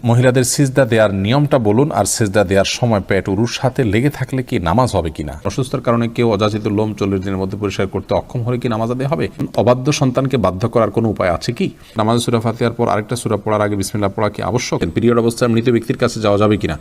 মহিলাদের সিজদা দেওয়ার নিয়মটা বলুন, আর সিজদা দেওয়ার সময় পেট উরুর সাথে লেগে থাকলে কি নামাজ হবে কিনা? অসুস্থতার কারণে কেউ অযাচিত লোম 40 দিনের মধ্যে পরিষ্কার করতে অক্ষম হলে কি নামাজ আদায় হবে? অবাধ্য সন্তানকে বাধ্য করার কোনো উপায় আছে কি? নামাজ সূরা ফাতিহার পর আরেকটা সূরা পড়ার আগে বিসমিল্লাহ পড়া কি আবশ্যক? পিরিয়ড অবস্থায় মৃত ব্যক্তির কাছে যাওয়া যাবে কিনা?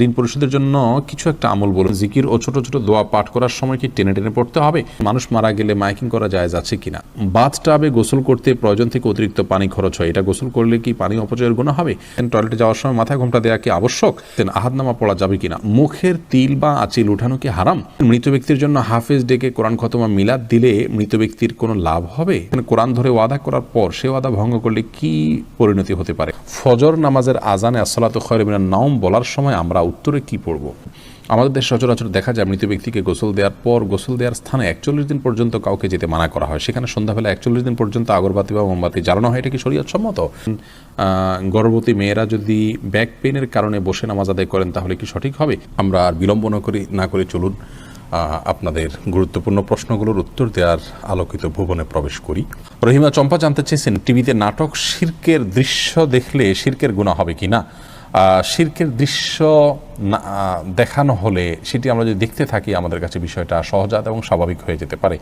ঋণ পরিশোধের জন্য কিছু একটা আমল বলুন। জিকির ও ছোট ছোট দোয়া পাঠ করার সময় কি টেনে টেনে পড়তে হবে? মানুষ মারা গেলে মাইকিং করা জায়েজ আছে কিনা? বাথটাবে গোসল করতে প্রয়োজন থেকে অতিরিক্ত পানি খরচ হয়, এটা গোসল করলে কি পানি অপচয়ের গুনাহ হবে? টয়লেটে যাওয়ার সময় মাথায় ঘোমটা দেওয়া কি আবশ্যক? আহাদনামা পড়া যাবে কিনা? মুখের তিল বা আঁচিল উঠানো কি হারাম? মৃত ব্যক্তির জন্য হাফেজ ডেকে কোরআন খতমা মিলাদ দিলে মৃত ব্যক্তির কোনো লাভ হবে? কোরআন ধরে ওয়াদা করার পর সে ওয়াদা ভঙ্গ করলে কি পরিণতি হতে পারে? ফজর নামাজের আজানে আসসালাতু খায়রুম মিনান নাওম বলার সময় আমরা উত্তরে কি পড়ব? আমাদের দেশে সচরাচর দেখা যায় মৃত ব্যক্তিকে গোসল দেওয়ার পর গোসল দেওয়ার স্থানে 41 দিন পর্যন্ত কাউকে যেতে মানা করা হয়। সেখানে সন্ধ্যাবেলা 41 দিন পর্যন্ত আগরবাতি বা মোমবাতি জ্বালানো হয়। এটা কি শরীয়ত সম্মত? গর্ভবতী মেয়েরা যদি ব্যাক পেনের কারণে বসে নামাজ আদায় করেন তাহলে কি সঠিক হবে? আমরা আর বিলম্ব না করে চলুন আপনাদের গুরুত্বপূর্ণ প্রশ্নগুলোর উত্তর দেওয়ার আলোকিত ভুবনে প্রবেশ করি। রহিমা চম্পা জানতে চেয়েছেন, টিভিতে নাটক শিরকের দৃশ্য দেখলে শিরকের গুনাহ হবে কি না? শিরকের দৃশ্য দেখানো হলে সেটি আমরা যদি দেখতে থাকি আমাদের কাছে বিষয়টা সহজাত এবং স্বাভাবিক হয়ে যেতে পারে।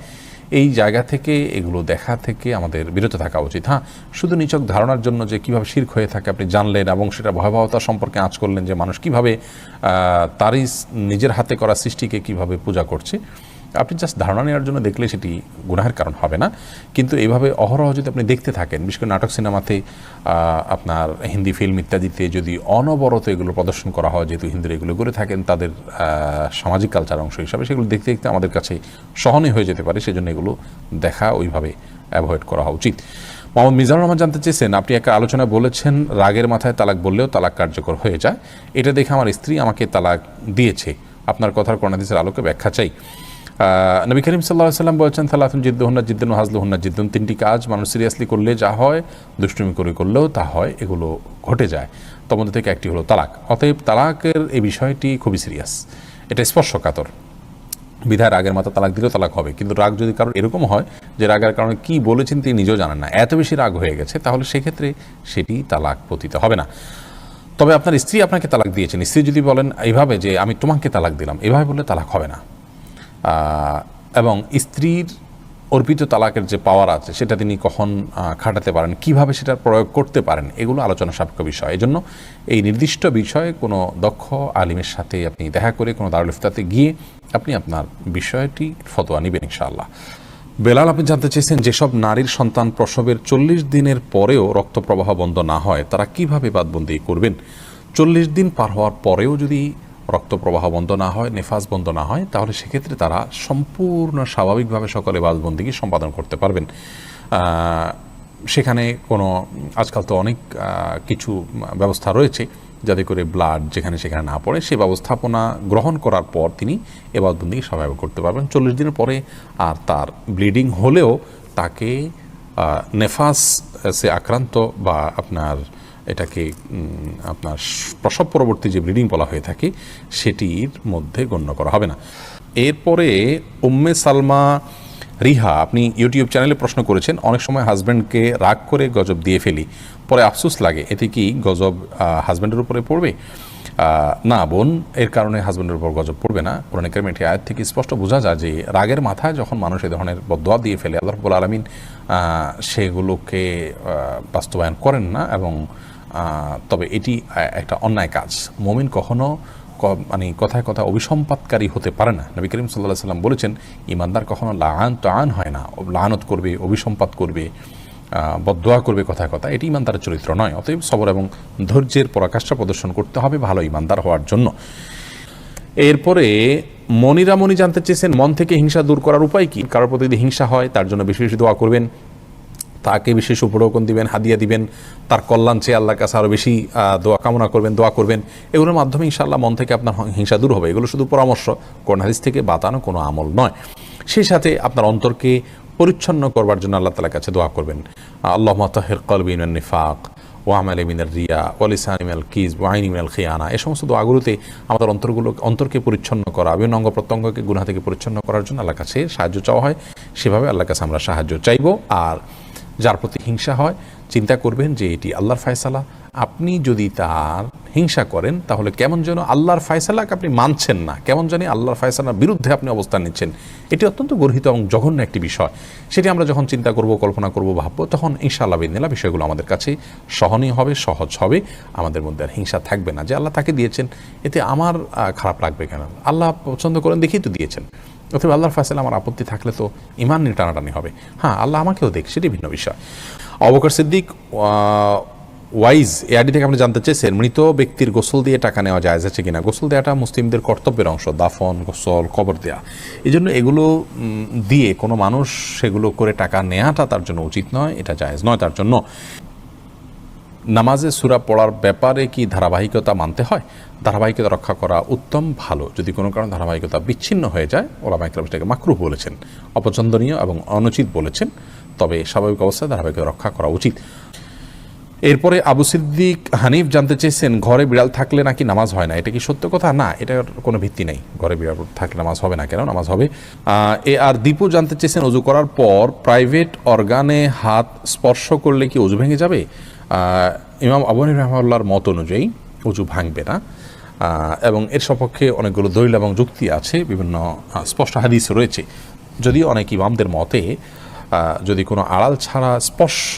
এই জায়গা থেকে এগুলো দেখা থেকে আমাদের বিরত থাকা উচিত। হ্যাঁ, শুধু নিছক ধারণার জন্য যে কীভাবে শিরক হয়ে থাকে আপনি জানলেন এবং সেটা ভয়াবহতা সম্পর্কে আঁচ করলেন যে মানুষ কীভাবে তারই নিজের হাতে করা সৃষ্টিকে কীভাবে পূজা করছে, আপনি জাস্ট ধারণা নেওয়ার জন্য দেখলে সেটি গুনাহের কারণ হবে না। কিন্তু এইভাবে অহরহ যদি আপনি দেখতে থাকেন, বিশেষ করে নাটক সিনেমাতে, আপনার হিন্দি ফিল্ম ইত্যাদিতে যদি অনবরত এগুলো প্রদর্শন করা হয়, যেহেতু হিন্দুরা এগুলো করে থাকেন তাদের সামাজিক কালচার অংশ হিসাবে, সেগুলো দেখতে দেখতে আমাদের কাছে সহনীয় হয়ে যেতে পারে। সেজন্য এগুলো দেখা ওইভাবে অ্যাভয়েড করা উচিত। মোহাম্মদ মিজানুর রহমান জানতে চেয়েছেন, আপনি একটা আলোচনা বলেছেন রাগের মাথায় তালাক বললেও তালাক কার্যকর হয়ে যায়। এটা দেখে আমার স্ত্রী আমাকে তালাক দিয়েছে। আপনার কথার কোরআন হাদিসের আলোকে ব্যাখ্যা চাই। নবী করিম সাল্লাল্লাহু আলাইহি ওয়াসাল্লাম বলেছেন, সালাতুন জিদ্দুহুন্না জিদ্দুন ওয়া হাজলুহুন্না জিদ্দুন। তিনটি কাজ মানুষ সিরিয়াসলি করলে যা হয়, দুষ্টুমি করে করলেও তা হয়, এগুলো ঘটে যায়। তার মধ্যে থেকে একটি হলো তালাক। অতএব তালাকের এই বিষয়টি খুবই সিরিয়াস, এটা স্পর্শকাতর। বিধায় রাগের মাথা তালাক দিলেও তালাক হবে। কিন্তু রাগ যদি কারোর এরকম হয় যে রাগের কারণে কি বলেছেন তিনি নিজেও জানেন না, এত বেশি রাগ হয়ে গেছে, তাহলে সেক্ষেত্রে সেটি তালাক পতিত হবে না। তবে আপনার স্ত্রী আপনাকে তালাক দিয়েছেন, স্ত্রী যদি বলেন এইভাবে যে আমি তোমাকে তালাক দিলাম, এভাবে বললে তালাক হবে না। এবং স্ত্রীর অর্পিত তালাকের যে পাওয়ার আছে সেটা তিনি কখন খাটাতে পারেন, কিভাবে সেটার প্রয়োগ করতে পারেন, এগুলো আলোচনা সাপেক্ষ বিষয়। এজন্য এই নির্দিষ্ট বিষয়ে কোনো দক্ষ আলিমের সাথে আপনি দেখা করে কোনো দারুল ইফতাতে গিয়ে আপনি আপনার বিষয়টি ফতোয়া নেবেন ইনশাআল্লাহ। বেলাল, আপনি জানতে চেয়েছেন, যেসব নারীর সন্তান প্রসবের 40 দিনের পরেও রক্ত প্রবাহ বন্ধ না হয় তারা কিভাবে বাদবন্দি করবেন? 40 দিন পার হওয়ার পরেও যদি রক্ত প্রবাহ বন্ধ না হয়, নেফাস বন্ধ না হয়, তাহলে সেক্ষেত্রে তারা সম্পূর্ণ স্বাভাবিকভাবে সকলে বাদবন্দিকে সম্পাদন করতে পারবেন। সেখানে কোনো আজকাল তো অনেক কিছু ব্যবস্থা রয়েছে যাতে করে ব্লাড যেখানে সেখানে না পড়ে, সেই ব্যবস্থাপনা গ্রহণ করার পর তিনি এ বাদবন্দিকে স্বাভাবিক করতে পারবেন। 40 দিনের পরে আর তার ব্লিডিং হলেও তাকে নেফাসে আক্রান্ত বা আপনার এটাকে আপনার প্রসব পরবর্তী যে ব্লিডিং বলা হয়ে থাকে সেটির মধ্যে গণ্য করা হবে না। এরপরে উম্মে সালমা রিহা, আপনি ইউটিউব চ্যানেলে প্রশ্ন করেছেন, অনেক সময় হাজব্যান্ডকে রাগ করে গজব দিয়ে ফেলি, পরে আফসোস লাগে, এতে কি গজব হাজব্যান্ডের উপরে পড়বে? না বোন, এর কারণে হাজব্যান্ডের উপর গজব পড়বে না। কোরআন কারীমের এই আয়াত থেকে স্পষ্ট বোঝা যায় যে রাগের মাথায় যখন মানুষ এই ধরনের বদদোয়া দিয়ে ফেলে, আল্লাহ রাব্বুল আলামিন সেগুলোকে বাস্তবায়ন করেন না। এবং তবে এটি একটা অন্যায় কাজ। মুমিন কখনো মানে কথায় কথা অভিসম্পাতকারী হতে পারে না। নবী করিম সাল্লাল্লাহু আলাইহি ওয়াসাল্লাম বলেছেন, ঈমানদার কখনো লাআন হয় না, লাআনত করবে, অভিসম্পাত করবে, বদদোয়া করবে কথায় কথা, এটি ঈমানদারের চরিত্র নয়। অতএব সবর এবং ধৈর্যের পরাকাষ্ঠা প্রদর্শন করতে হবে ভালো ঈমানদার হওয়ার জন্য। এরপরে মনি জানতে চেয়েছেন, মন থেকে হিংসা দূর করার উপায় কি? কারোর প্রতি যদি হিংসা হয় তার জন্য বেশি বেশি দোয়া করবেন, তাকে বিশেষ উপঢৌকন দিবেন, হাদিয়া দিবেন, তার কল্যাণ চেয়ে আল্লাহর কাছে আরও বেশি দোয়া কামনা করবেন, দোয়া করবেন। এগুলোর মাধ্যমে ইনশাআল্লাহ মন থেকে আপনার হিংসা দূর হবে। এগুলো শুধু পরামর্শ, কোরআন হাদিস থেকে বাতানো কোনো আমল নয়। সেই সাথে আপনার অন্তরকে পরিচ্ছন্ন করবার জন্য আল্লাহ তাআলার কাছে দোয়া করবেন, আল্লাহুম্মা তাহির কলবি মিনান নিফাক ওয়া আমালি মিনার রিয়া ওয়া লিসানি মিনাল কিযব ওয়া আইনি মিনাল খিয়ানা। এই সমস্ত দোয়াগুলোতে আমাদের অন্তরকে পরিচ্ছন্ন করা, বিভিন্ন অঙ্গ প্রত্যঙ্গকে গুনাহ থেকে পরিচ্ছন্ন করার জন্য আল্লাহর কাছে সাহায্য চাওয়া হয়। সেভাবে আল্লাহর কাছে আমরা সাহায্য চাইব। আর যার প্রতি হিংসা হয় চিন্তা করবেন যে এটি আল্লাহর ফয়সালা। আপনি যদি তার হিংসা করেন তাহলে কেমন যেন আল্লাহর ফয়সালাকে আপনি মানছেন না, কেমন জানি আল্লাহর ফয়সালার বিরুদ্ধে আপনি অবস্থান নিচ্ছেন। এটি অত্যন্ত গর্হিত এবং জঘন্য একটি বিষয়। সেটি আমরা যখন চিন্তা করব, কল্পনা করব, ভাববো, তখন ইনশাআল্লাহ বিদিনিল্লাহ বিষয়গুলো আমাদের কাছে সহনীয় হবে, সহজ হবে। আমাদের মধ্যে আর হিংসা থাকবে না যে আল্লাহ তাকে দিয়েছেন, এতে আমার খারাপ লাগবে কেন? আল্লাহ পছন্দ করেন দেখেই তো দিয়েছেন। অথবা আল্লাহর ফয়সালা আমার আপত্তি থাকলে তো ঈমান নিয়ে টানাটানি হবে। হ্যাঁ, আল্লাহ আমাকেও দেখ, সেটি ভিন্ন বিষয়। আবু বকর সিদ্দিক ওয়াইজ এআডি থেকে আপনি জানতে চেয়েছেন, মৃত ব্যক্তির গোসল দিয়ে টাকা নেওয়া জায়েজ আছে কিনা? গোসল দেওয়াটা মুসলিমদের কর্তব্যের অংশ, দাফন, গোসল, কবর দেওয়া। এই জন্য এগুলো দিয়ে কোনো মানুষ সেগুলো করে টাকা নেওয়াটা তার জন্য উচিত নয়, এটা জায়েজ নয় তার জন্য। নামাজে সূরা পড়ার ব্যাপারে কি ধারাবাহিকতা মানতে হয়? ধারাবাহিকতা রক্ষা করা উত্তম, ভালো। যদি কোনো কারণে ধারাবাহিকতা বিচ্ছিন্ন হয়ে যায়, ওলামা ইকরাম সেটাকে মাকরুহ বলেছেন, অপছন্দনীয় এবং অনুচিত বলেছেন। তবে স্বাভাবিক অবস্থায় ধারাবাহিকতা রক্ষা করা উচিত। এরপরে আবু সিদ্দিক হানিফ জানতে চেয়েছেন, ঘরে বিড়াল থাকলে নাকি নামাজ হয় না, এটা কি সত্য কথা? না, এটার কোনো ভিত্তি নেই। ঘরে বিড়াল থাকলে নামাজ হবে না, কেন? নামাজ হবে। আর দীপু জানতে চেয়েছেন, অজু করার পর প্রাইভেট অর্গানে হাত স্পর্শ করলে কি অজু ভেঙে যাবে? ইমাম আবু হানিফা রাহিমাহুল্লাহর মত অনুযায়ী অজু ভাঙবে না, এবং এর সপক্ষে অনেকগুলো দলিল এবং যুক্তি আছে, বিভিন্ন স্পষ্ট হাদিস রয়েছে। যদিও অনেক ইমামদের মতে যদি কোনো আড়াল ছাড়া স্পর্শ,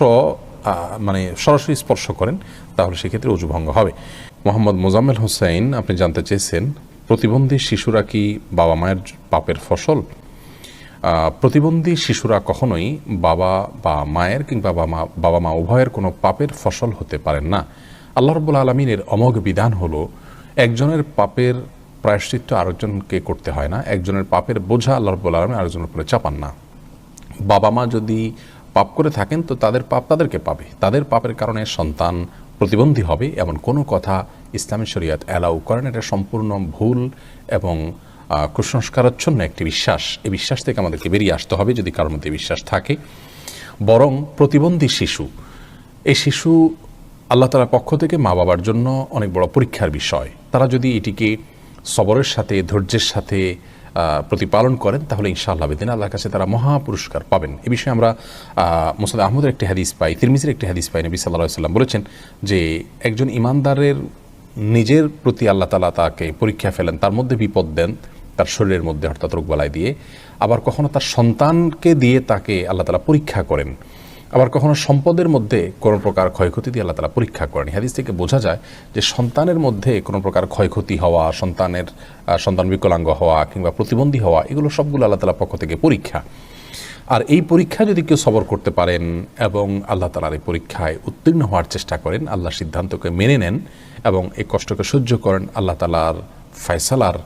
মানে সরাসরি স্পর্শ করেন, তাহলে সেক্ষেত্রে অজু ভঙ্গ হবে। মোহাম্মদ মোজাম্মেল হোসেন আপনি জানতে চেয়েছেন, প্রতিবন্ধী শিশুরা কি বাবা মায়ের পাপের ফসল? প্রতিবন্ধী শিশুরা কখনোই বাবা বা মায়ের কিংবা বাবা মা উভয়ের কোনো পাপের ফসল হতে পারেন না। আল্লাহ রাব্বুল আলামিনের অমোঘ বিধান হলো, একজনের পাপের প্রায়শ্চিত্ত আরেকজনকে করতে হয় না, একজনের পাপের বোঝা আল্লাহ রাব্বুল আলামিন আরেকজনের উপরে চাপান না। বাবা মা যদি পাপ করে থাকেন তো তাদের পাপ তাদেরকে পাবে, তাদের পাপের কারণে সন্তান প্রতিবন্ধী হবে এমন কোনো কথা ইসলামী শরীয়ত অ্যালাউ করেন। এটা সম্পূর্ণ ভুল এবং কুসংস্কারাচ্ছন্ন একটি বিশ্বাস। এই বিশ্বাস থেকে আমাদেরকে বেরিয়ে আসতে হবে যদি কারোর মধ্যে বিশ্বাস থাকে। বরং প্রতিবন্ধী শিশু, এই শিশু আল্লাহ তাআলার পক্ষ থেকে মা বাবার জন্য অনেক বড় পরীক্ষার বিষয়। তারা যদি এটিকে সবরের সাথে, ধৈর্যের সাথে প্রতিপালন করেন, তাহলে ইনশাআল্লাহ বিদিন আল্লাহর কাছে তারা মহা পুরস্কার পাবেন। এ বিষয়ে আমরা মুসনাদ আহমদের একটি হাদিস পাই, তিরমিজির একটি হাদিস পাই। নবী সাল্লাল্লাহু আলাইহি ওয়াসাল্লাম বলেছেন যে একজন ইমানদারের নিজের প্রতি আল্লাহ তাআলা তাকে পরীক্ষা ফেলেন, তার মধ্যে বিপদ দেন, তার শরীরের মধ্যে অর্থাৎ রোগবালাই দিয়ে। আবার কখনো তার সন্তানকে দিয়ে তাকে আল্লাহ তাআলা পরীক্ষা করেন। আবার কখনো সম্পদের মধ্যে কোনো প্রকার ক্ষয়ক্ষতি দিয়ে আল্লাহ তাআলা পরীক্ষা করেন। হাদিস থেকে বোঝা যায় যে সন্তানের মধ্যে কোনো প্রকার ক্ষয়ক্ষতি হওয়া, সন্তান বিকলাঙ্গ হওয়া কিংবা প্রতিবন্ধী হওয়া, এগুলো সবগুলো আল্লাহ তাআলার পক্ষ থেকে পরীক্ষা। আর এই পরীক্ষা যদি কেউ সবর করতে পারেন এবং আল্লাহ তাআলার এই পরীক্ষায় উত্তীর্ণ হওয়ার চেষ্টা করেন, আল্লাহর সিদ্ধান্তকে মেনে নেন এবং এই কষ্টকে সহ্য করেন আল্লাহ তাআলার ফয়সালার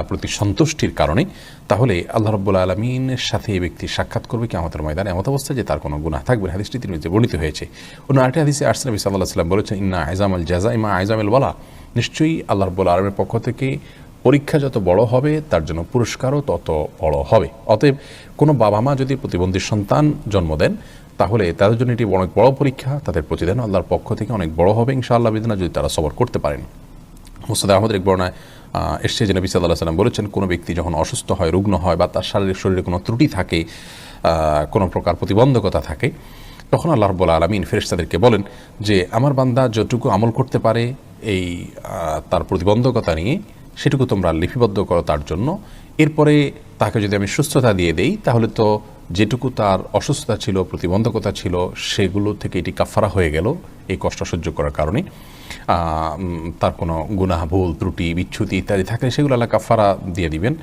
প্রতি সন্তুষ্টির কারণে, তাহলে আল্লাহ রাব্বুল আলামিনের সাথে এই ব্যক্তি সাক্ষাৎ করবে কিয়ামতের ময়দানে এমত অবস্থায় যে তার কোনো গুনাহ থাকবে না। হাদিসটি তিনি বর্ণিত হয়েছে। অন্য আরেকটি হাদিসে আসছে, নবী সাল্লাল্লাহু আলাইহি ওয়াসাল্লাম বলেছেন, ইন্না আইজামাল জাযাই মা আইজামিল ওয়ালা, নিশ্চয়ই আল্লাহ রাব্বুল আলামিনের পক্ষ থেকে পরীক্ষা যত বড় হবে তার জন্য পুরস্কারও তত বড় হবে। অতএব কোনো বাবা মা যদি প্রতিবন্ধী সন্তান জন্ম দেন, তাহলে তাদের জন্য এটি অনেক বড় পরীক্ষা, তাদের প্রতিদান আল্লাহর পক্ষ থেকে অনেক বড় হবে ইনশাআল্লাহ বিদিনা, যদি তারা সবর করতে পারেন। মুসনাদ আহমদের এক বর্ণনায় এসছে যে নবী সাল্লাল্লাহু আলাইহি ওয়াসাল্লাম বলেছেন, কোনো ব্যক্তি যখন অসুস্থ হয়, রুগ্ন হয় বা তার শরীরে কোনো ত্রুটি থাকে, কোনো প্রকার প্রতিবন্ধকতা থাকে, তখন আল্লাহ রাব্বুল আলামিন ফেরেশতাদেরকে বলেন যে আমার বান্দা যতটুকু আমল করতে পারে এই তার প্রতিবন্ধকতা নিয়ে, সেটুকু তোমরা লিপিবদ্ধ করো তার জন্য। এরপরে তাকে যদি আমি সুস্থতা দিয়ে দেই, তাহলে তো যেটুকু তার অসুস্থতা ছিল, প্রতিবন্ধকতা ছিল, সেগুলো থেকে এটি কাফারা হয়ে গেল এই কষ্ট সহ্য করার কারণে। তার কোনো গুনাহ, ভুল, ত্রুটি, বিচ্যুতি ইত্যাদি থাকলে সেগুলো আল্লাহ কাফারা দিয়ে দিবেন।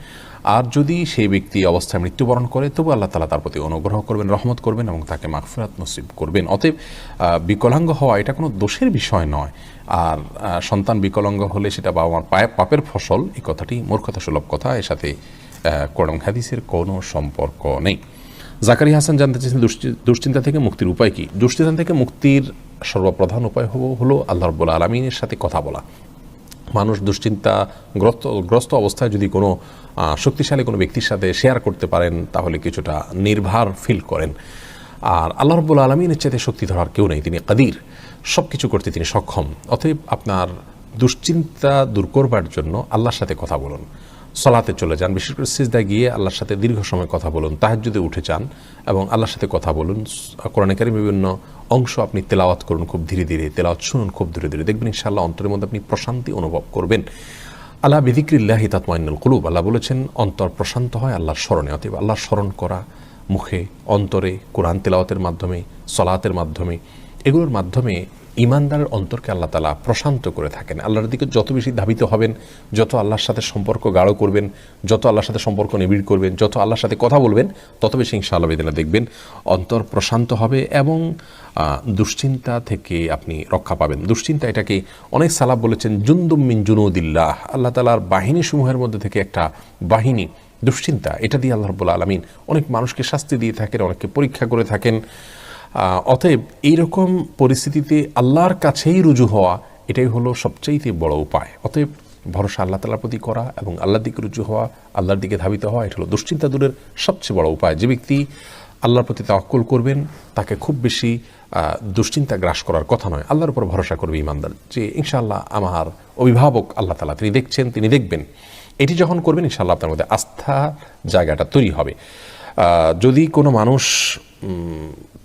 আর যদি সেই ব্যক্তি অবস্থায় মৃত্যুবরণ করে, তবু আল্লাহ তাআলা তার প্রতি অনুগ্রহ করবেন, রহমত করবেন এবং তাকে মাগফিরাত নসিব করবেন। অতএব বিকলাঙ্গ হওয়া এটা কোনো দোষের বিষয় নয়। আর সন্তান বিকলাঙ্গ হলে সেটা বাবা মার পাপের ফসল, এই কথাটি মূর্খতা সুলভ কথা, এর সাথে কোরআন হাদিসের কোনো সম্পর্ক নেই। জাকারিয়া হাসান জানতে চেয়েছেন, দুশ্চিন্তা থেকে মুক্তির উপায় কি? দুশ্চিন্তা থেকে মুক্তির সর্বপ্রধান উপায় হলো আল্লাহ রাব্বুল আলামিনের সাথে কথা বলা। মানুষ দুশ্চিন্তাগ্রস্ত অবস্থায় যদি কোনো শক্তিশালী কোনো ব্যক্তির সাথে শেয়ার করতে পারেন, তাহলে কিছুটা নির্ভার ফিল করেন। আর আল্লাহ রাব্বুল আলামিনের চাইতে শক্তি ধরার কেউ নেই, তিনি কাদির, সব কিছু করতে তিনি সক্ষম। অতএব আপনার দুশ্চিন্তা দূর করবার জন্য আল্লাহর সাথে কথা বলুন। সলাতে চলে যান, বিশেষ করে সিজদায় গিয়ে আল্লাহর সাথে দীর্ঘ সময় কথা বলুন, তাহাজ্জুদে উঠে যান এবং আল্লাহর সাথে কথা বলুন, কোরআনে কারীমের বিভিন্ন অংশ আপনি তেলাওয়াত করুন খুব ধীরে ধীরে, তেলাওয়াত শুনুন খুব ধীরে ধীরে, দেখবেন ইনশাআল্লাহ অন্তরের মধ্যে আপনি প্রশান্তি অনুভব করবেন। আলা বিযিকরিল্লাহি তাতমাইন্নুল কুলুব, আল্লাহ বলেছেন অন্তর প্রশান্ত হয় আল্লাহর স্মরণে। অতএব আল্লাহর স্মরণ করা মুখে, অন্তরে, কোরআন তেলাওয়াতের মাধ্যমে, সলাতের মাধ্যমে, এগুলোর মাধ্যমে ইমানদারের অন্তরকে আল্লাহ তাআলা প্রশান্ত করে থাকেন। আল্লাহর দিকে যত বেশি ধাবিত হবেন, যত আল্লাহর সাথে সম্পর্ক গাঢ় করবেন, যত আল্লাহর সাথে সম্পর্ক নিবিড় করবেন, যত আল্লাহর সাথে কথা বলবেন, তত বেশি ইনশাআল্লাহ বিদিল্লাহ দেখবেন অন্তর প্রশান্ত হবে এবং দুশ্চিন্তা থেকে আপনি রক্ষা পাবেন। দুশ্চিন্তা এটাকে অনেক সালাফ বলেছেন জুনদুম মিন জুনুদিল্লাহ, আল্লাহ তাআলার বাহিনী সমূহের মধ্যে থেকে একটা বাহিনী দুশ্চিন্তা। এটা দিয়ে আল্লাহ রাব্বুল আলামিন অনেক মানুষকে শাস্তি দিয়ে থাকেন, অনেককে পরীক্ষা করে থাকেন। অতএব এইরকম পরিস্থিতিতে আল্লাহর কাছেই রুজু হওয়া, এটাই হলো সবচাইতে বড় উপায়। অতএব ভরসা আল্লাহ তাআলার প্রতি করা এবং আল্লাহর দিকে রুজু হওয়া, আল্লাহর দিকে ধাবিত হওয়া, এটা হলো দুশ্চিন্তা দূরের সবচেয়ে বড় উপায়। যে ব্যক্তি আল্লাহর প্রতি তাওয়াক্কুল করবেন, তাকে খুব বেশি দুশ্চিন্তা গ্রাস করার কথা নয়। আল্লাহর উপর ভরসা করবে ইমানদার, যে ইনশাআল্লাহ আমার অভিভাবক আল্লাহ তাআলা, তিনি দেখছেন, তিনি দেখবেন। এটি যখন করবেন ইনশাআল্লাহ আপনার মধ্যে আস্থা জায়গাটা তৈরি হবে। যদি কোনো মানুষ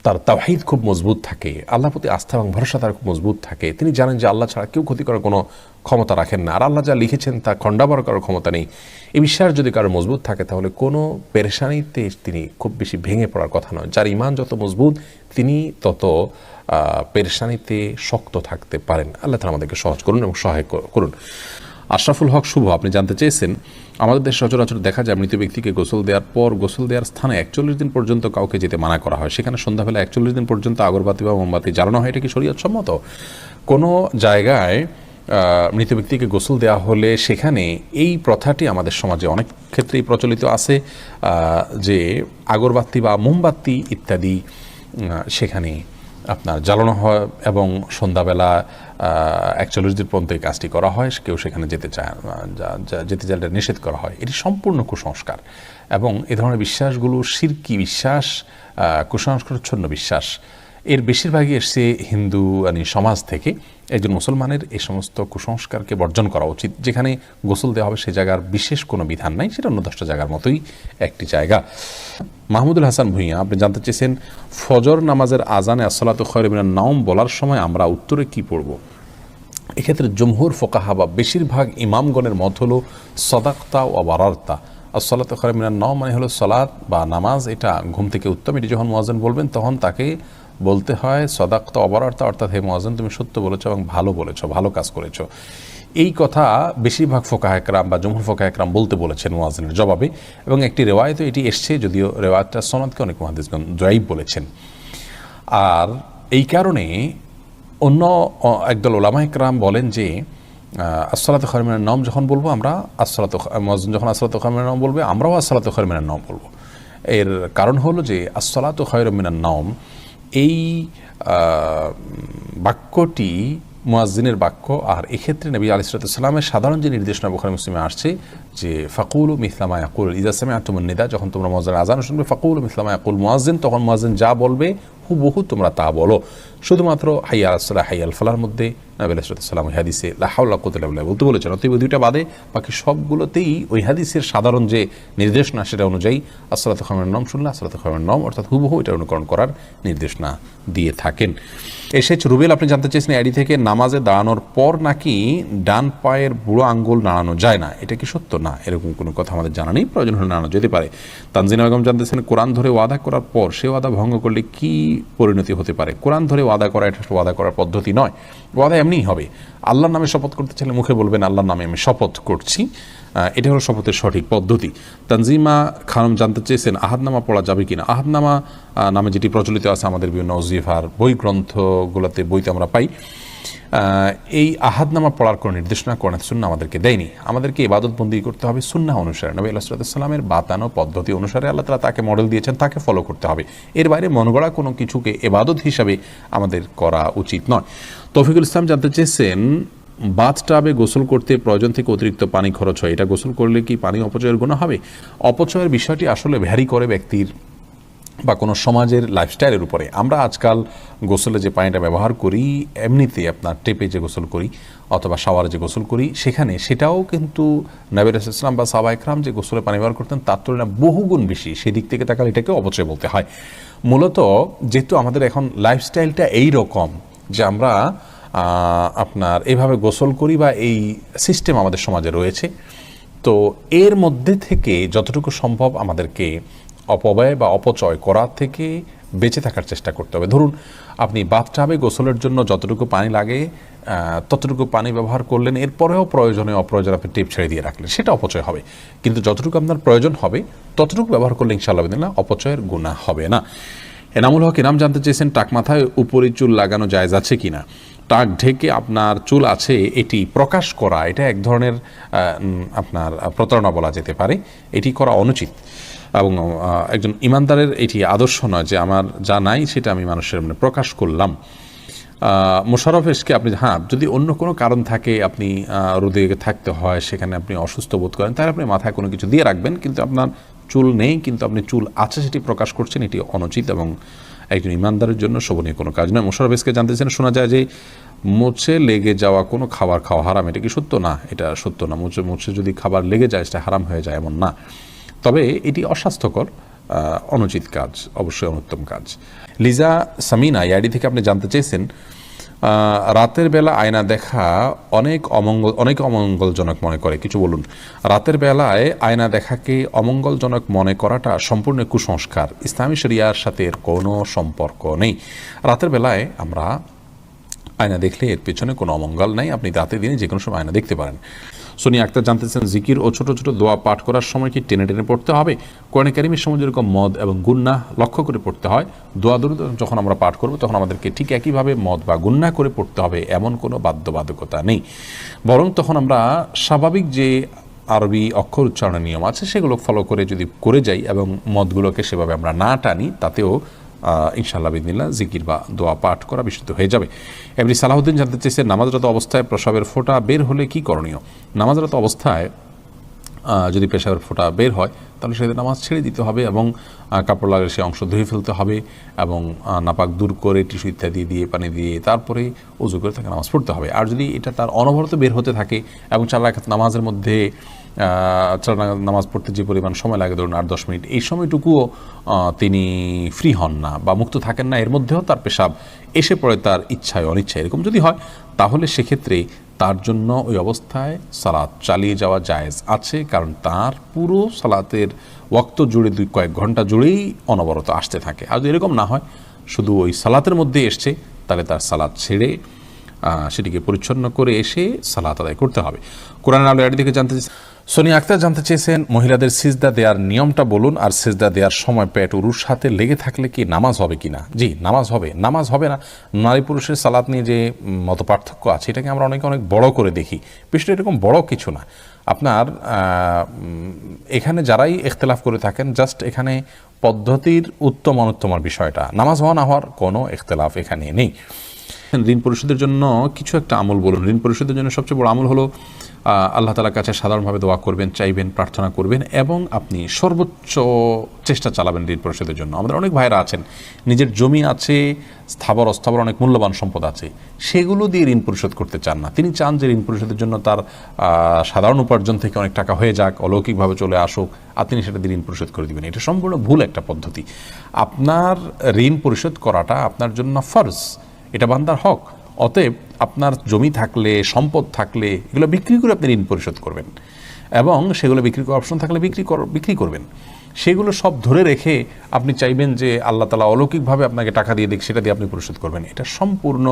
তার তাওহীদ খুব মজবুত থাকে, আল্লাহর প্রতি আস্থা এবং ভরসা তার খুব মজবুত থাকে, তিনি জানেন যে আল্লাহ ছাড়া কেউ ক্ষতি করার কোনো ক্ষমতা রাখেন না, আর আল্লাহ যা লিখেছেন তা খণ্ডাবার করার ক্ষমতা নেই, এই বিশ্বাস যদি কারো মজবুত থাকে, তাহলে কোনো পেরেশানিতে তিনি খুব বেশি ভেঙে পড়ার কথা নয়। যার ঈমান যত মজবুত, তিনি তত পেরেশানিতে শক্ত থাকতে পারেন। আল্লাহ তাআলা আমাদেরকে সহজ করুন এবং সহায় করুন। আশরাফুল হক শুভ, আপনি জানতে চেয়েছেন, আমাদের দেশে সচরাচর দেখা যায় মৃত ব্যক্তিকে গোসল দেওয়ার পর গোসল দেওয়ার স্থানে 41 দিন পর্যন্ত কাউকে যেতে মানা করা হয়, সেখানে সন্ধ্যাবেলা 41 দিন পর্যন্ত আগরবাতি বা মোমবাতি জ্বালানো হয়, এটা কি শরীয়ত সম্মত? কোনো জায়গায় মৃত ব্যক্তিকে গোসল দেওয়া হলে সেখানে এই প্রথাটি আমাদের সমাজে অনেক ক্ষেত্রেই প্রচলিত আছে, যে আগরবাতি বা মোমবাতি ইত্যাদি সেখানে আপনার জ্বালানো হয় এবং সন্ধ্যাবেলা 41 দিন পর্যন্ত এই কাজটি করা হয়। কেউ সেখানে যেতে চাইলে নিষেধ করা হয়। এটি সম্পূর্ণ কুসংস্কার এবং এ ধরনের বিশ্বাসগুলো শিরকি বিশ্বাস, কুসংস্কারচ্ছন্ন বিশ্বাস। এর বেশিরভাগই এসছে হিন্দু সমাজ থেকে। একজন মুসলমানের এই সমস্ত কুসংস্কারকে বর্জন করা উচিত। যেখানে গোসল দেওয়া হবে সে জায়গার বিশেষ কোনো বিধান নাই, সেটা অন্য 10টা জায়গার মতোই একটি জায়গা। মাহমুদুল হাসান ভূঁইয়া, আপনি জানতে চেয়েছেন ফজর নামাজের আজানে আসসালাতু খায়রুম মিনান নাওম বলার সময় আমরা উত্তরে কি পড়ব? এক্ষেত্রে জমহুর ফুকাহা বা বেশিরভাগ ইমামগণের মত হলো সাদাকতা ওয়া বারারতা। আসসালাতু খায়রুম মিনান নাওম মানে হলো সালাত বা নামাজ, এটা ঘুম থেকে উত্তম। এটি যখন মুয়াজ্জিন বলবেন তখন তাকে বলতে হয় সাদাকতা ওয়া বারারতা, অর্থাৎ হে মুয়াজ্জিন তুমি সত্য বলেছো এবং ভালো বলেছো, ভালো কাজ করেছো। এই কথা বেশিরভাগ ফুকাহা একরাম বা জমহুর ফুকাহা একরাম বলতে বলেছেন মুয়াজ্জিনের জবাবে, এবং একটি রেওয়ায়েতে এটি এসছে, যদিও রেওয়ায়েতটা সনদকে অনেক মুহাদ্দিসগণ যঈফ বলেছেন। আর এই কারণে অন্য একদল উলামা একরাম বলেন যে আসসালাতু খায়রুম মিনান নাওম যখন বলবো আমরা, মুয়াজ্জিন যখন আসসালাতু খায়রুম মিনান নাওম বলবে, আমরাও আসসালাতু খায়রুম মিনান নাওম বলবো। এর কারণ হলো যে আসসালাতু খায়রুম মিনান নাওম এই বাক্যটি মুয়াজ্জিনের বাক্য, আর এক্ষেত্রে নবী আলাইহিস সালামের সাধারণ যে নির্দেশনা বুখারী মুসলিমে আসছে যে ফাকুলু মিসলা মা ইয়াকুল ইযা সামি'তুমুন নিদা, যখন তোমরা মুয়াজ্জিনের আযান শুনবে ফাকুলু মিসলা মা ইয়াকুল মুয়াজ্জিন, তখন মুয়াজ্জিন যা বলবে হুবহু তোমরা তা বলো। শুধুমাত্র হাইয়া আলাস সালাহ হাইয়া আল ফালাহর মধ্যে নবী আলাইহিস সালাম ওই হাদিসে লা হাওলা ওয়া কুওয়াতা ইল্লা বিল্লাহ বলতে বলেছেন। অতএব দুইটা বাদে বাকি সবগুলোতেই ওই হাদিসের সাধারণ যে নির্দেশনা সেটা অনুযায়ী আসসালাতু খায়রুম মিনান নাওম শুনলে আসসালাতু খায়রুম মিনান নাওম অর্থাৎ হুবহু এটা অনুকরণ করার নির্দেশনা দিয়ে থাকেন। এসেছে রুবেল, আপনি জানতে চেয়েছেন এডি থেকে নামাজে দাঁড়ানোর পর নাকি ডান পায়ের বুড়ো আঙ্গুল নাড়ানো যায় না, এটা কি সত্য? না, এরকম কোনো কথা আমাদের জানা নেই, প্রয়োজন হলে নাড়ানো যেতে পারে। তানজিনা বেগম জানতেছেন কোরআন ধরে ওয়াদা করার পর সে ওয়াদা ভঙ্গ করলে কি পরিণতি হতে পারে? কোরআন ধরে ওয়াদা করা এটা ওয়াদা করার পদ্ধতি নয়, ওয়াদা এমনিই হবে। আল্লাহর নামে শপথ করতে চাইলে মুখে বলবেন আল্লাহর নামে আমি শপথ করছি, এটা হলো শপথের সঠিক পদ্ধতি। তানজিমা খানম জানতে চেয়েছেন আহাদনামা পড়া যাবে কিনা? আহাদনামা নামে যেটি প্রচলিত আছে আমাদের বিভিন্ন ওজিফার বই গ্রন্থগুলোতে, বইতে আমরা পাই, এই আহাদনামা পড়ার কোনো নির্দেশনা কোরআন সুন্নাহ আমাদেরকে দেয়নি। আমাদেরকে ইবাদত বন্দি করতে হবে সুন্নাহ অনুসারে, নবী আলাইহিস সালামের বাতানো পদ্ধতি অনুসারে। আল্লাহ তাআলা তাকে মডেল দিয়েছেন, তাকে ফলো করতে হবে। এর বাইরে মনগড়া কোনো কিছুকে ইবাদত হিসাবে আমাদের করা উচিত নয়। তৌফিকুল ইসলাম জানতে চেয়েছেন বাথটাবে গোসল করতে প্রয়োজন থেকে অতিরিক্ত পানি খরচ হয়, এটা গোসল করলে কি পানি অপচয়ের গুনাহ হবে? অপচয়ের বিষয়টি আসলে ভ্যারি করে ব্যক্তির বা কোনো সমাজের লাইফস্টাইলের উপরে। আমরা আজকাল গোসলে যে পানিটা ব্যবহার করি, এমনিতে আপনার টেপে যে গোসল করি অথবা শাওয়ারে যে গোসল করি, সেটাও কিন্তু নবী রাসূলুল্লাহ সাল্লাল্লাহু আলাইহি ওয়াসাল্লাম বা সাহাবা ইকরাম যে গোসলে পানি ব্যবহার করতেন তার তুলনায় বহুগুণ বেশি। সেদিক থেকে তাকালে এটাকে অপচয় বলতে হয়। মূলত যেহেতু আমাদের এখন লাইফস্টাইলটা এই রকম যে আমরা আপনার এভাবে গোসল করি বা এই সিস্টেম আমাদের সমাজে রয়েছে, তো এর মধ্যে থেকে যতটুকু সম্ভব আমাদেরকে অপব্যয় বা অপচয় করার থেকে বেঁচে থাকার চেষ্টা করতে হবে। ধরুন আপনি বাথটাবে গোসলের জন্য যতটুকু পানি লাগে ততটুকু পানি ব্যবহার করলেন, এরপরেও প্রয়োজনে অপ্রয়োজনে আপনি টিপ ছেড়ে দিয়ে রাখলেন, সেটা অপচয় হবে। কিন্তু যতটুকু আপনার প্রয়োজন হবে ততটুকু ব্যবহার করলে ইনশাআল্লাহ বিদিনিল্লাহ অপচয়ের গুনাহ হবে না। এনামুল হক ইনাম জানতে চেয়েছেন টাক মাথায় উপরি চুল লাগানো জায়েজ আছে কিনা। টাক ঢেকে আপনার চুল আছে এটি প্রকাশ করা, এটা এক ধরনের আপনার প্রতারণা বলা যেতে পারে। এটি করা অনুচিত এবং একজন ইমানদারের এটি আদর্শ নয় যে আমার যা নাই সেটা আমি মানুষের প্রকাশ করলাম। মোশাররফ এসকে আপনি যদি অন্য কোনো কারণ থাকে, আপনি রোদে থাকতে হয়, সেখানে আপনি অসুস্থ বোধ করেন, তাহলে আপনি মাথায় কোনো কিছু দিয়ে রাখবেন, কিন্তু আপনার চুল নেই কিন্তু আপনি চুল আছে সেটি প্রকাশ করছেন, এটি অনুচিত এবং একজন ইমানদারের জন্য শোভনীয় কোনো কাজ নয়। মোশাররফ এসকে জানতেছেন শোনা যায় যে মুছে লেগে যাওয়া কোনো খাবার খাওয়া হারাম, এটা কি সত্য? না, এটা সত্য না। মুছে যদি খাবার লেগে যায় সেটা হারাম হয়ে যায় এমন না, তবে এটি অস্বাস্থ্যকর, অনুচিত কাজ, অবশ্যই অনুত্তম কাজ। লিজা সামিনা আইডি থেকে আপনি জানতে চেয়েছেন রাতের বেলা আয়না দেখা অনেক অমঙ্গলজনক মনে করে, কিছু বলুন। রাতের বেলায় আয়না দেখাকে অমঙ্গলজনক মনে করাটা সম্পূর্ণ কুসংস্কার, ইসলামী শরিয়ার সাথে এর কোনো সম্পর্ক নেই। রাতের বেলায় আমরা আয়না দেখলে এর পেছনে কোনো অমঙ্গল নাই, আপনি রাতে দিনে যে কোনো সময় আয়না দেখতে পারেন। সোনিয়া আক্তার জানতেছেন জিকির ও ছোট ছোট দোয়া পাঠ করার সময় কি টেনে টেনে পড়তে হবে? কোরআনে কারিমের সময় যেরকম মদ এবং গুন্নাহ লক্ষ্য করে পড়তে হয়, দোয়া দরুদ যখন আমরা পাঠ করব তখন আমাদেরকে ঠিক একইভাবে মদ বা গুন্নাহ করে পড়তে হবে, এমন কোনো বাধ্যবাধকতা নেই। বরং তখন আমরা স্বাভাবিক যে আরবি অক্ষর উচ্চারণের নিয়ম আছে সেগুলো ফলো করে যদি করে যাই এবং মদগুলোকে সেভাবে আমরা না টানি, তাতেও ইনশাআল্লাহ বিদিনিল্লাহ জিকির বা দোয়া পাঠ করা বিশুদ্ধ হয়ে যাবে। এমনি সালাহুদ্দিন জানতে চেয়েছে নামাজরত অবস্থায় প্রসাবের ফোঁটা বের হলে কি করণীয়। নামাজরত অবস্থায় যদি পেশাবের ফোঁটা বের হয় তাহলে সেদিন নামাজ ছেড়ে দিতে হবে এবং কাপড় লাগলে সে অংশ ধুয়ে ফেলতে হবে এবং নাপাক দূর করে টিস্যু ইত্যাদি দিয়ে পানি দিয়ে তারপরে ওযু করে তাকে নামাজ পড়তে হবে। আর যদি এটা তার অনবরত বের হতে থাকে এবং 4 রাকাত নামাজের মধ্যে নামাজ পড়তে যে পরিমাণ সময় লাগে, ধরুন 8-10 মিনিট, এই সময়টুকুও তিনি ফ্রি হন না বা মুক্ত থাকেন না, এর মধ্যেও তার পেশাব এসে পড়ে তার ইচ্ছায় অনিচ্ছায়, এরকম যদি হয় তাহলে সেক্ষেত্রে তার জন্য ওই অবস্থায় সালাত চালিয়ে যাওয়া জায়েজ আছে, কারণ তার পুরো সালাতের ওয়াক্ত জুড়ে কয়েক ঘন্টা জুড়েই অনবরত আসতে থাকে। আর যদি এরকম না হয়, শুধু ওই সালাতের মধ্যে এসছে, তাহলে তার সালাত ছেড়ে সেটিকে পরিচ্ছন্ন করে এসে সালাত আদায় করতে হবে। কোরআন আলো এর দিকে জানতে সোনিয়া আক্তার জানতে চেয়েছেন মহিলাদের সিজদা দেওয়ার নিয়মটা বলুন, আর সিজদা দেওয়ার সময় পেট উরুর সাথে লেগে থাকলে কি নামাজ হবে কিনা। জি, নামাজ হবে না। নারী পুরুষের সালাত নিয়ে যে মত পার্থক্য আছে এটাকে আমরা অনেক বড় করে দেখি, বিষয়টা এরকম বড় কিছু না। আপনার এখানে যারাই ইখতিলাফ করে থাকেন, জাস্ট এখানে পদ্ধতির উত্তম অনুত্তমের বিষয়টা, নামাজ হওয়া না হওয়ার কোনো ইখতিলাফ এখানে নেই। ঋণ পরিশোধের জন্য কিছু একটা আমল বলুন। ঋণ পরিশোধের জন্য সবচেয়ে বড় আমল হলো আল্লাহ তাআলার কাছে সাধারণভাবে দোয়া করবেন, চাইবেন, প্রার্থনা করবেন এবং আপনি সর্বোচ্চ চেষ্টা চালাবেন ঋণ পরিশোধের জন্য। আমাদের অনেক ভাইরা আছেন, নিজের জমি আছে, স্থাবর অস্থাবর অনেক মূল্যবান সম্পদ আছে, সেগুলো দিয়ে ঋণ পরিশোধ করতে চান না। তিনি চান যে ঋণ পরিশোধের জন্য তার সাধারণ উপার্জন থেকে অনেক টাকা হয়ে যাক, অলৌকিকভাবে চলে আসুক, আর তিনি সেটা দিয়ে ঋণ পরিশোধ করে দেবেন। এটা সম্পূর্ণ ভুল একটা পদ্ধতি। আপনার ঋণ পরিশোধ করাটা আপনার জন্য ফরজ, এটা বান্দার হক। অতএব আপনার জমি থাকলে, সম্পদ থাকলে এগুলো বিক্রি করে আপনি ঋণ পরিশোধ করবেন এবং সেগুলো বিক্রি করার অপশন থাকলে বিক্রি করবেন। সেগুলো সব ধরে রেখে আপনি চাইবেন যে আল্লাহ তাআলা অলৌকিকভাবে আপনাকে টাকা দিয়ে দিক, সেটা দিয়ে আপনি পরিশোধ করবেন। এটা সম্পূর্ণ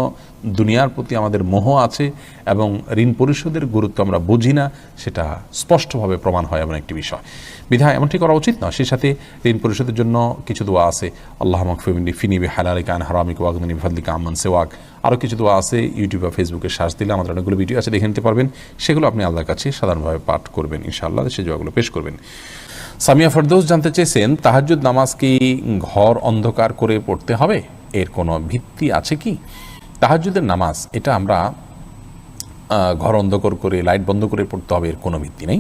দুনিয়ার প্রতি আমাদের মোহ আছে এবং ঋণ পরিশোধের গুরুত্ব আমরা বুঝি না, সেটা স্পষ্টভাবে প্রমাণ হয় এমন একটি বিষয়। বিধায় এমনটি করা উচিত না। সেই সাথে ঋণ পরিশোধের জন্য কিছু দোয়া আছে, আল্লাহুম্মা কফিনি ফিনি বিহালালিকা আন হারামিকা ওয়াগনিনি বিফাদলিকা আম্মান সিওয়াক। আরও কিছু দোয়া আছে, ইউটিউব বা ফেসবুকে সার্চ দিলে আমাদের অনেকগুলো ভিডিও আছে, দেখে নিতে পারবেন। সেগুলো আপনি আল্লাহর কাছে সাধারণভাবে পাঠ করবেন, ইনশাআল্লাহ সেই দোয়াগুলো পেশ করবেন। সামিয়া ফেরদৌস জানতে চেয়েছেন তাহাজ্জুদ নামাজ কি ঘর অন্ধকার করে পড়তে হবে, এর কোনো ভিত্তি আছে কি? তাহাজ্জুদের নামাজ এটা আমরা ঘর অন্ধকার করে লাইট বন্ধ করে পড়তে হবে, এর কোনো ভিত্তি নেই।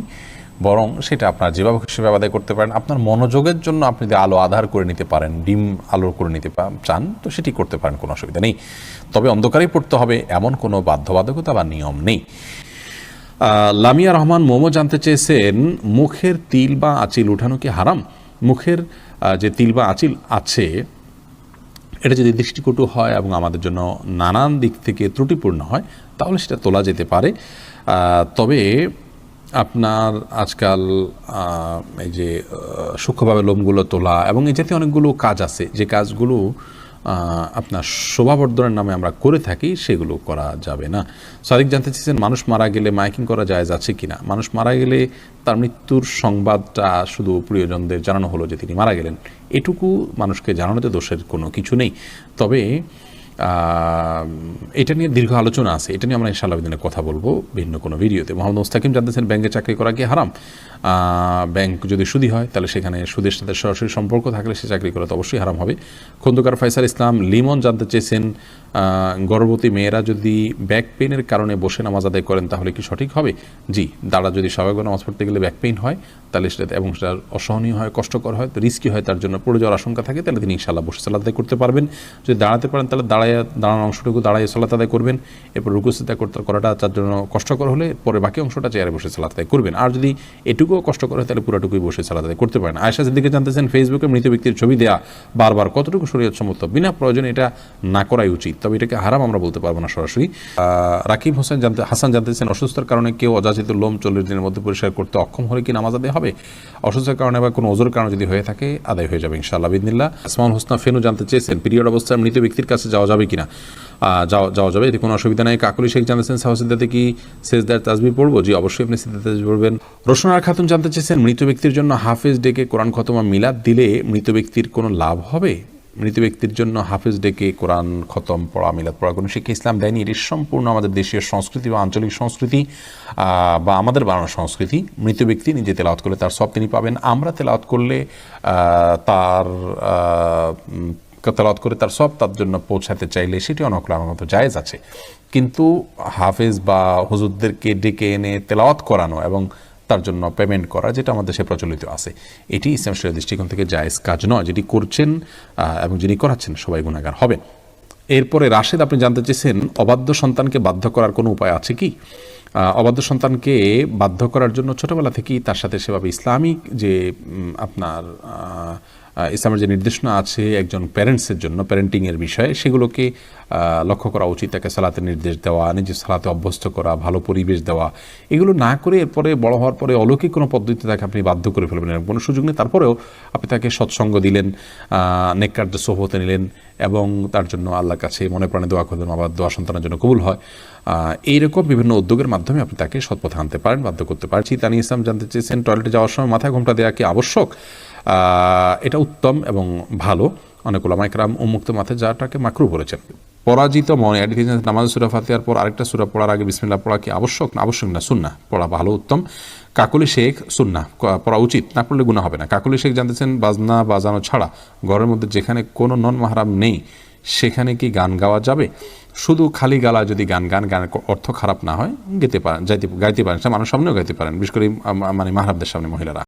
বরং সেটা আপনার যেভাবে খুশি আদায় করতে পারেন। আপনার মনোযোগের জন্য আপনি যদি আলো আধার করে নিতে পারেন, ডিম আলো করে নিতে চান, তো সেটি করতে পারেন, কোনো অসুবিধা নেই। তবে অন্ধকারেই পড়তে হবে এমন কোনো বাধ্যবাধকতা বা নিয়ম নেই। লামিয়া রহমান মোমো জানতে চেয়েছেন, মুখের তিল বা আঁচিল উঠানো কি হারাম? মুখের যে তিল বা আঁচিল আছে এটা যদি দৃষ্টিকটু হয় এবং আমাদের জন্য নানান দিক থেকে ত্রুটিপূর্ণ হয় তাহলে সেটা তোলা যেতে পারে। তবে আপনার আজকাল এই যে সূক্ষ্মভাবে লোমগুলো তোলা এবং এই জাতীয় অনেকগুলো কাজ আছে, যে কাজগুলো আপনার শোভাবর্ধনের নামে আমরা করে থাকি, সেগুলো করা যাবে না। সাদিক জানতে চেয়েছেন, মানুষ মারা গেলে মাইকিং করা জায়েজ আছে কিনা? মানুষ মারা গেলে তার মৃত্যুর সংবাদটা শুধু প্রিয়জনদের জানানো হলো যে তিনি মারা গেলেন, এটুকু মানুষকে জানানোতে দোষের কোনো কিছু নেই। তবে এটা নিয়ে দীর্ঘ আলোচনা আছে, এটা নিয়ে আমরা ইনশাআল্লাহ দিনে কথা বলবো ভিন্ন কোনো ভিডিওতে। মোহাম্মদ মুস্তাকিম জানতেছেন, ব্যাংকে চাকরি করা কি হারাম? ব্যাংক যদি সুদি হয় তাহলে সেখানে সুদের সাথে সরাসরি সম্পর্ক থাকলে সে চাকরি করা তো অবশ্যই হারাম হবে। খন্দকার ফয়সাল ইসলাম লিমন জানতে চেয়েছেন, গর্ভবতী মেয়েরা যদি ব্যাক পেইনের কারণে বসে নামাজ আদায় করেন তাহলে কি সঠিক হবে? জি, দাঁড়া যদি স্বাভাবিক নামাজ পড়তে গেলে ব্যাক পেইন হয় তাহলে সেটা এবং সেটা অসহনীয় হয়, কষ্টকর হয়, রিস্কি হয়, তার জন্য পড়ে যাওয়ার আশঙ্কা থাকে, তাহলে তিনি ইনশাআল্লাহ বসে সালাত আদায় করতে পারবেন। যদি দাঁড়াতে পারেন তাহলে দাঁড়ানোর অংশটুকু দাঁড়ায় সালাত আদায় করবেন, এরপর রুকু সিজদা করাটা তার জন্য কষ্টকর হলে পরে বাকি অংশটা চেয়ারে বসে সালাত আদায় করবেন। আর যদি এটুকুও কষ্টকর হয় তাহলে পুরোটুকুই বসে সালাত আদায় করতে পারেন। আয়েশা সিদ্দিকা জানতেছেন, ফেসবুকে মৃত ব্যক্তির ছবি দেয়া বারবার কতটুকু শরীয়ত সম্মত? বিনা প্রয়োজনে এটা না করাই উচিত, তবে এটাকে হারাম আমরা বলতে পারবো না সরাসরি। রাকিব হাসান জানতেছেন, অসুস্থতার কারণে কেউ অযাচিত লোম 40 দিনের মধ্যে পরিষ্কার করতে অক্ষম হলে কি নামাজ আদায় হবে? অসুস্থতার কারণে বা কোনো ওজোর কারণে যদি হয়ে থাকে আদায় হয়ে যাবে ইনশাআল্লাহ বিদিনিল্লাহ। আসমাউল হোসনা ফেনু জানতে চেয়েছেন, পিরিয়ড অবস্থায় মৃত ব্যক্তির কাছে যাওয়া যাবে কিনা? যাওয়া যাবে, এতে কোনো অসুবিধা নেই। কাকুলি শেখ জানতেছেন, সাহসিদ্দাতে কি সেজদার তাসবিহ পড়বো? জি, অবশ্যই আপনি সেজদার তাসবিহ পড়বেন। রোশনার খাতুন জানতে চেয়েছেন, মৃত ব্যক্তির জন্য হাফেজ ডেকে কোরআন খতমা মিলাদ দিলে মৃত ব্যক্তির কোনো লাভ হবে? মৃত ব্যক্তির জন্য হাফেজ ডেকে কোরআন খতম পড়া, মিলাদ পড়া কোনো শিক্ষা ইসলাম দেয়নি। এটি সম্পূর্ণ আমাদের দেশীয় সংস্কৃতি বা আঞ্চলিক সংস্কৃতি বা আমাদের বানানো সংস্কৃতি। মৃত ব্যক্তি নিজে তেলাওয়াত করলে তার সব তিনি পাবেন, আমরা তেলাওয়াত করলে তার তেলাওয়াত করে তার সব তার জন্য পৌঁছাতে চাইলে সেটি অনকল আমার মতো জায়েজ আছে। কিন্তু হাফেজ বা হুজুরদেরকে ডেকে এনে তেলাওয়াত করানো এবং তার জন্য পেমেন্ট করা, যেটা আমাদের দেশে প্রচলিত আছে, এটি ইসলাম শরীয়তের দৃষ্টিকোণ থেকে জায়েজ কাজ নয়। যেটি করছেন এবং যিনি করাচ্ছেন সবাই গুনাহগার হবেন। এরপরে রাশেদ আপনি জানতে চেয়েছেন, অবাধ্য সন্তানকে বাধ্য করার কোনো উপায় আছে কি? অবাধ্য সন্তানকে বাধ্য করার জন্য ছোটোবেলা থেকেই তার সাথে সেভাবে ইসলামিক যে আপনার ইসলামের যে নির্দেশনা আছে একজন প্যারেন্টসের জন্য, প্যারেন্টিংয়ের বিষয়ে, সেগুলোকে লক্ষ্য করা উচিত। তাকে সালাতের নির্দেশ দেওয়া, নিজের সালাতে অভ্যস্ত করা, ভালো পরিবেশ দেওয়া, এগুলো না করে এরপরে বড় হওয়ার পরে অলৌকিক কোনো পদ্ধতিতে তাকে আপনি বাধ্য করে ফেলবেন, এরকম কোনো সুযোগ নেই। তারপরেও আপনি তাকে সৎসঙ্গ দিলেন, নেককারদের সোহবতে নিলেন এবং তার জন্য আল্লাহর কাছে মনে প্রাণে দোয়া করলেন, আবার দোয়া সন্তানের জন্য কবুল হয়। এইরকম বিভিন্ন উদ্যোগের মাধ্যমে আপনি তাকে সৎপথে আনতে পারেন, বাধ্য করতে পারছি। তানি ইসলাম জানতে চেয়েছেন, টয়লেটে যাওয়ার সময় মাথায় ঘোমটা দেওয়া কি আবশ্যক? এটা উত্তম এবং ভালো। অনেক উলামা ইকরাম উন্মুক্ত মাথায় যাওয়াটাকে মাকরুহ বলেছেন। পরাজিত মনে নামাজ সূরা ফাতিহার পর আরেকটা সূরা পড়ার আগে বিসমিল্লাহ পড়া কি আবশ্যক? না, আবশ্যক না, সুন্নাহ পড়া ভালো, উত্তম। কাকুলি শেখ, সুন্নাহ পড়া উচিত, না পড়লে গুনাহ হবে না। কাকুলি শেখ জানতেছেন, বাজনা বাজানো ছাড়া ঘরের মধ্যে যেখানে কোনো নন মাহরাম নেই সেখানে কি গান গাওয়া যাবে? শুধু খালি গালা যদি গানের অর্থ খারাপ না হয় গাইতে পারেন, সেটা মানুষের সামনেও গাইতে পারেন, বিশেষ করে মানে মাহরামদের সামনে মহিলারা।